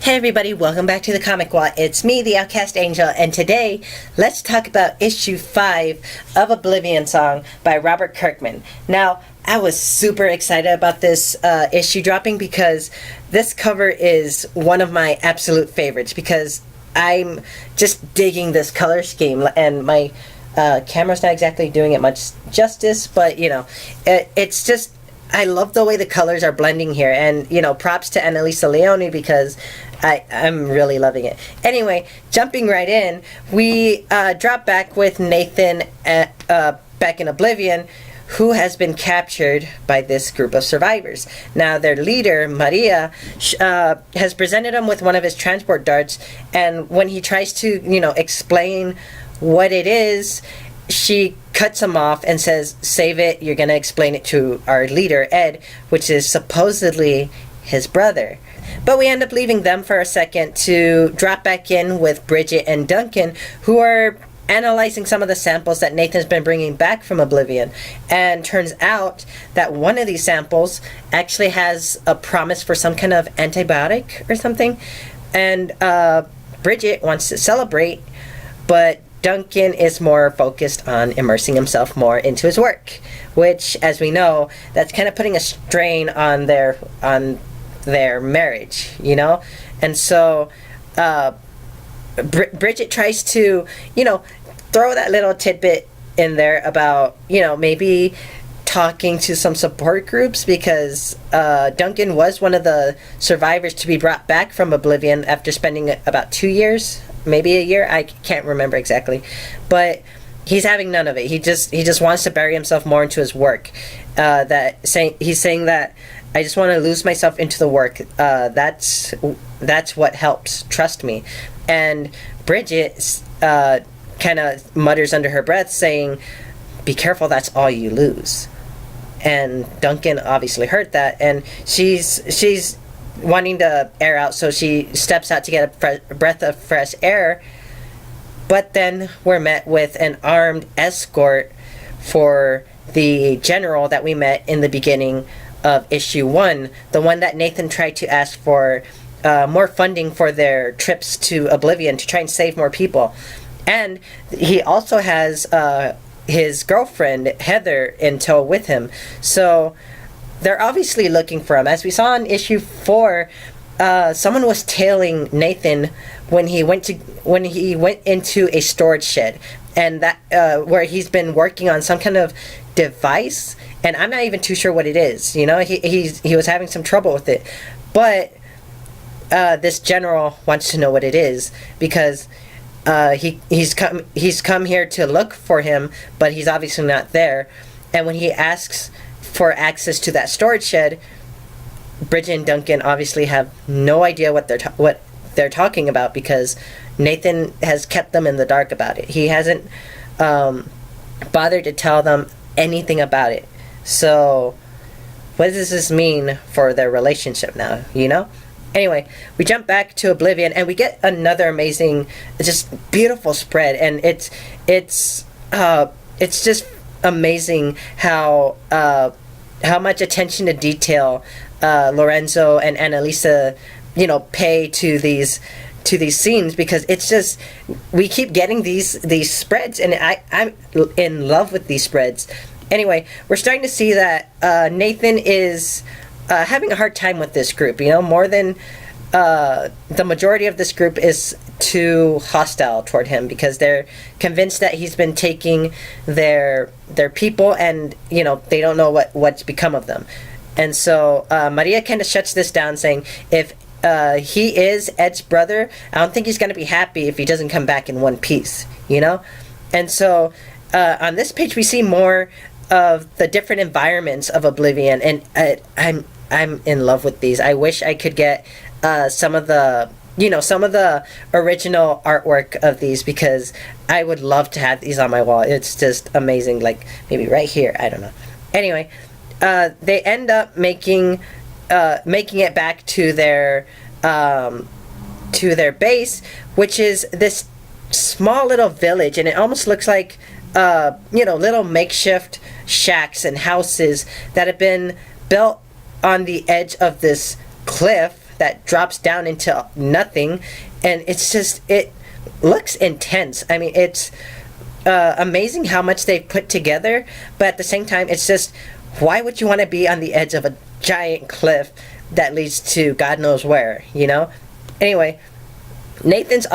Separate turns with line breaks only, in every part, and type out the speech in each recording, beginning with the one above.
Hey everybody, welcome back to the Comic Wall. It's me, the Outcast Angel, and today let's talk about issue 5 of Oblivion Song by Robert Kirkman. Now, I was super excited about this issue dropping because this cover is one of my absolute favorites because I'm just digging this color scheme, and my camera's not exactly doing it much justice, but you know, it's just, I love the way the colors are blending here, and you know, props to Annalisa Leoni because I'm really loving it. Anyway, jumping right in, we drop back with Nathan back in Oblivion, who has been captured by this group of survivors. Now, their leader, Maria, has presented him with one of his transport darts, and when he tries to, you know, explain what it is, she cuts him off and says, "Save it, you're gonna explain it to our leader, Ed," which is supposedly his brother. But we end up leaving them for a second to drop back in with Bridget and Duncan, who are analyzing some of the samples that Nathan's been bringing back from Oblivion. And turns out that one of these samples actually has a promise for some kind of antibiotic or something. And Bridget wants to celebrate, but Duncan is more focused on immersing himself more into his work, which, as we know, that's kind of putting a strain on their marriage, you know. And so Bridget tries to, you know, throw that little tidbit in there about, you know, maybe talking to some support groups, because Duncan was one of the survivors to be brought back from Oblivion after spending about 2 years, maybe a year, I can't remember exactly, but he's having none of it. He just wants to bury himself more into his work. He's saying that, "I just want to lose myself into the work. That's what helps. Trust me." And Bridget kind of mutters under her breath, saying, "Be careful. That's all you lose." And Duncan obviously heard that, and she's wanting to air out, so she steps out to get a breath of fresh air. But then we're met with an armed escort for the general that we met in the beginning of issue 1, the one that Nathan tried to ask for more funding for their trips to Oblivion to try and save more people. And he also has his girlfriend Heather in tow with him, so they're obviously looking for him. As we saw in issue 4, someone was tailing Nathan when he went into a storage shed, and that where he's been working on some kind of device, and I'm not even too sure what it is. You know, he was having some trouble with it, but this general wants to know what it is because he's come here to look for him, but he's obviously not there. And when he asks for access to that storage shed, Bridget and Duncan obviously have no idea what they're talking about, because Nathan has kept them in the dark about it. He hasn't bothered to tell them anything about it. So what does this mean for their relationship now, you know? Anyway, we jump back to Oblivion, and we get another amazing, just beautiful spread, and it's just amazing how much attention to detail Lorenzo and Annalisa, you know, pay to these scenes, because it's just, we keep getting these spreads, and I'm in love with these spreads. Anyway, we're starting to see that Nathan is having a hard time with this group, you know, more than the majority of this group is too hostile toward him, because they're convinced that he's been taking their people, and you know, they don't know what's become of them. And so Maria kind of shuts this down, saying, if he is Ed's brother, I don't think he's going to be happy if he doesn't come back in one piece, you know. And so on this page we see more of the different environments of Oblivion, and I'm in love with these. I wish I could get some of the original artwork of these, because I would love to have these on my wall. It's just amazing. Like maybe right here, I don't know. Anyway, they end up making it back to their base, which is this small little village, and it almost looks like little makeshift shacks and houses that have been built on the edge of this cliff that drops down into nothing, and it looks intense. I mean, it's amazing how much they put together, but at the same time, it's just, why would you want to be on the edge of a giant cliff that leads to God knows where, you know? Anyway, Nathan's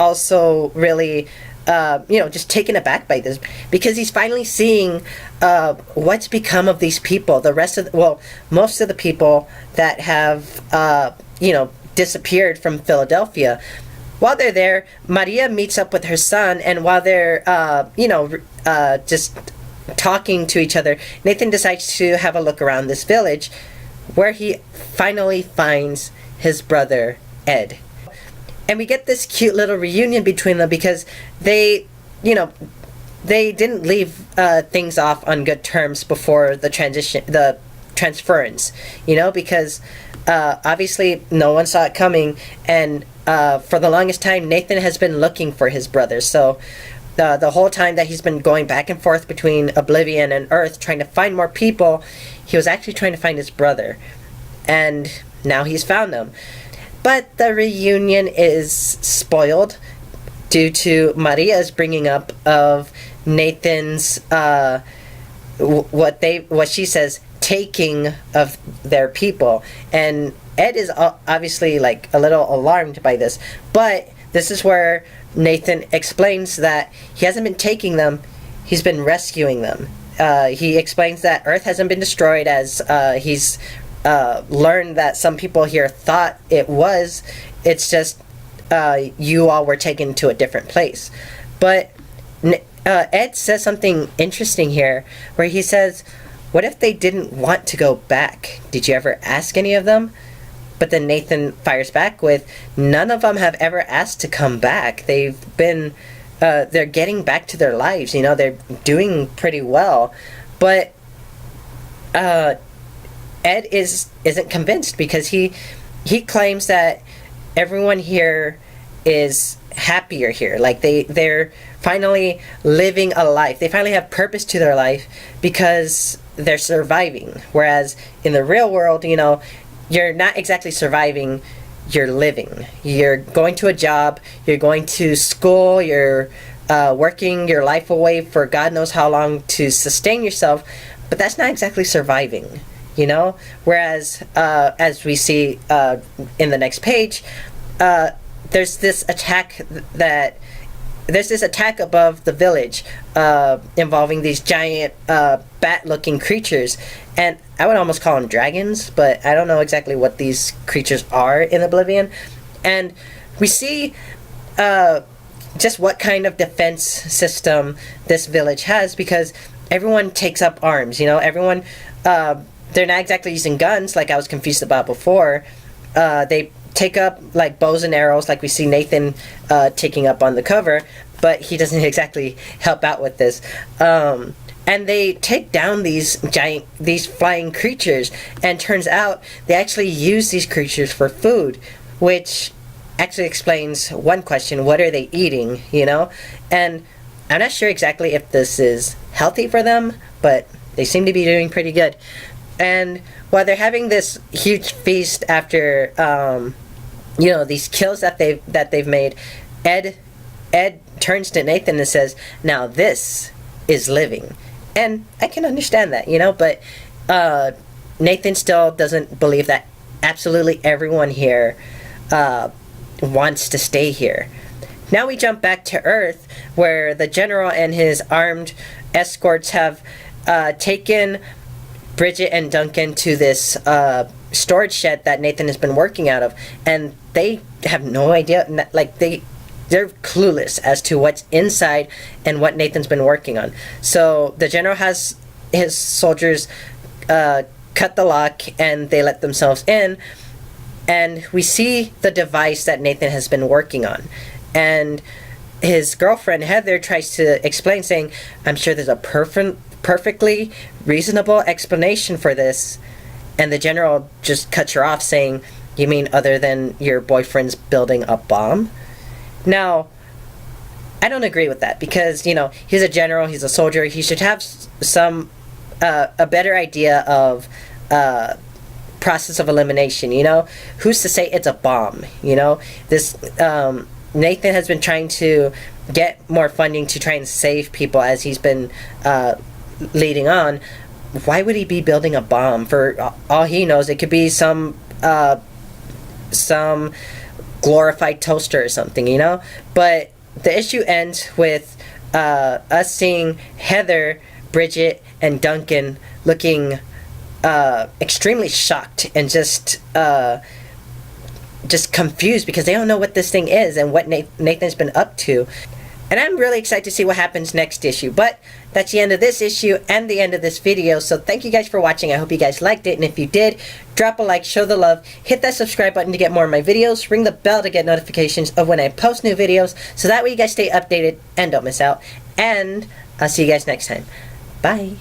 also really, just taken aback by this, because he's finally seeing what's become of these people. Most of the people that have, disappeared from Philadelphia. While they're there, Maria meets up with her son, and while they're, just talking to each other, Nathan decides to have a look around this village, where he finally finds his brother, Ed. And we get this cute little reunion between them, because they didn't leave things off on good terms before the transference, because obviously no one saw it coming, and for the longest time Nathan has been looking for his brother. So the whole time that he's been going back and forth between Oblivion and Earth trying to find more people, he was actually trying to find his brother, and now he's found him. But the reunion is spoiled due to Maria's bringing up of Nathan's what she says, taking of their people, and Ed is obviously like a little alarmed by this. But this is where Nathan explains that he hasn't been taking them, he's been rescuing them. He explains that Earth hasn't been destroyed, as he's learned that some people here thought it was. It's just you all were taken to a different place. But Ed says something interesting here, where he says, what if they didn't want to go back? Did you ever ask any of them? But then Nathan fires back with, none of them have ever asked to come back. They've been, they're getting back to their lives, they're doing pretty well. But Ed isn't convinced, because he claims that everyone here is happier here. Like they're finally living a life. They finally have purpose to their life because they're surviving. Whereas in the real world, you're not exactly surviving, you're living. You're going to a job, you're going to school, you're working your life away for God knows how long to sustain yourself, but that's not exactly surviving. Whereas as we see in the next page, there's this attack above the village involving these giant bat-looking creatures, and I would almost call them dragons, but I don't know exactly what these creatures are in Oblivion. And we see just what kind of defense system this village has, because everyone takes up arms. Everyone, they're not exactly using guns like I was confused about before. They take up like bows and arrows, like we see Nathan taking up on the cover, but he doesn't exactly help out with this. And they take down these flying creatures, and turns out they actually use these creatures for food, which actually explains one question: what are they eating? And I'm not sure exactly if this is healthy for them, but they seem to be doing pretty good. And while they're having this huge feast after these kills that they've made, Ed turns to Nathan and says, now this is living. And I can understand that, but Nathan still doesn't believe that absolutely everyone here wants to stay here. Now we jump back to Earth, where the general and his armed escorts have taken Bridget and Duncan to this storage shed that Nathan has been working out of, and they have no idea, they're clueless as to what's inside and what Nathan's been working on. So the general has his soldiers cut the lock, and they let themselves in, and we see the device that Nathan has been working on. And his girlfriend Heather tries to explain, saying, I'm sure there's a perfectly reasonable explanation for this. And the general just cuts her off, saying, you mean other than your boyfriend's building a bomb? Now, I don't agree with that, because he's a general, he's a soldier, he should have some a better idea of process of elimination, you know? Who's to say it's a bomb, you know? This, Nathan has been trying to get more funding to try and save people as he's been leading on. Why would he be building a bomb? For all he knows, it could be some glorified toaster or something, you know? But the issue ends with us seeing Heather, Bridget, and Duncan looking extremely shocked and just confused because they don't know what this thing is and what Nathan's been up to. And I'm really excited to see what happens next issue. But that's the end of this issue and the end of this video. So thank you guys for watching. I hope you guys liked it. And if you did, drop a like, show the love, hit that subscribe button to get more of my videos, ring the bell to get notifications of when I post new videos. So that way you guys stay updated and don't miss out. And I'll see you guys next time. Bye.